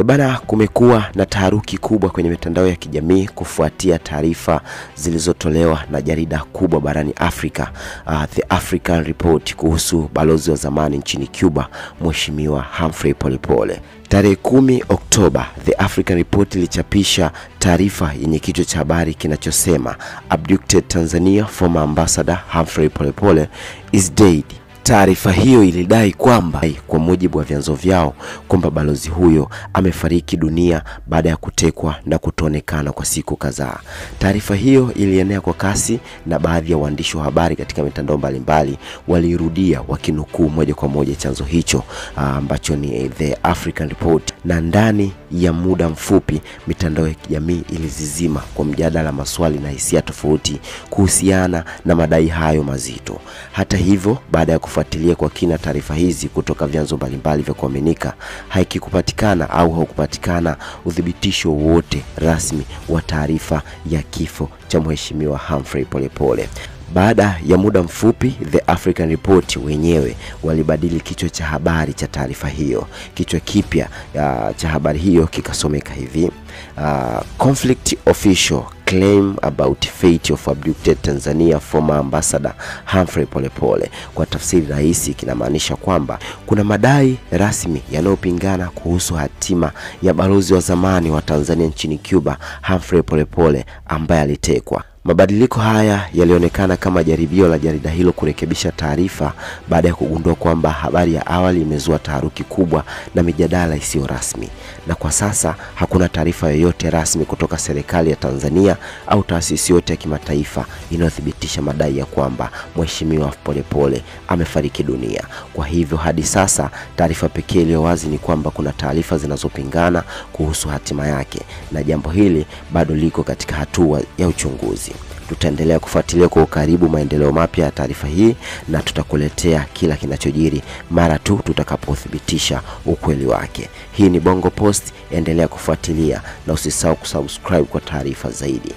Bana, kumekuwa na taharuki kubwa kwenye mitandao ya kijamii kufuatia taarifa zilizotolewa na jarida kubwa barani Afrika, The African Report, kuhusu balozi wa zamani nchini Cuba, Mheshimiwa Humphrey Polepole. Tarehe 10 Oktoba, The African Report ilichapisha taarifa yenye kichwa cha habari kinachosema Abducted Tanzania former ambassador Humphrey Polepole is dead. Taarifa hiyo ilidai kwamba, kwa mujibu wa vyanzo vyao, kwamba balozi huyo amefariki dunia baada ya kutekwa na kutoonekana kwa siku kadhaa. Taarifa hiyo ilienea kwa kasi na baadhi ya waandishi wa habari katika mitandao mbalimbali walirudia wakinukuu moja kwa moja chanzo hicho ambacho ni The African Report, na ndani ya muda mfupi mitandao ya kijamii ilizizima kwa mjadala, maswali na hisia tofauti kuhusiana na madai hayo mazito. Hata hivyo, baada ya kufuatilia kwa kina taarifa hizi kutoka vyanzo mbalimbali vya kuaminika, haukupatikana udhibitisho wote rasmi wa taarifa ya kifo cha Mheshimiwa Humphrey Polepole. Baada ya muda mfupi, The African Report wenyewe walibadili kichwa cha habari cha taarifa hiyo. Kichwa kipya cha habari hiyo kikasomeka hivi: Conflict Official Claim about fate of abducted Tanzania former ambassador Humphrey Polepole. Kwa tafsiri rahisi, kinamaanisha kwamba kuna madai rasmi yanayopingana kuhusu hatima ya balozi wa zamani wa Tanzania nchini Cuba, Humphrey Polepole, ambaye alitekwa. Mabadiliko haya yalionekana kama jaribio la jarida hilo kurekebisha taarifa baada ya kugundua kwamba habari ya awali imezua taharuki kubwa na mijadala isiyo rasmi. Na kwa sasa hakuna taarifa yoyote rasmi kutoka serikali ya Tanzania au taasisi yote ya kimataifa inayothibitisha madai ya kwamba Mheshimiwa Polepole amefariki dunia. Kwa hivyo hadi sasa taarifa pekee iliyo wazi ni kwamba kuna taarifa zinazopingana kuhusu hatima yake, na jambo hili bado liko katika hatua ya uchunguzi. Tutaendelea kufuatilia kwa ukaribu maendeleo mapya ya taarifa hii na tutakuletea kila kinachojiri mara tu tutakapothibitisha ukweli wake. Hii ni Bongo Post, endelea kufuatilia na usisahau kusubscribe kwa taarifa zaidi.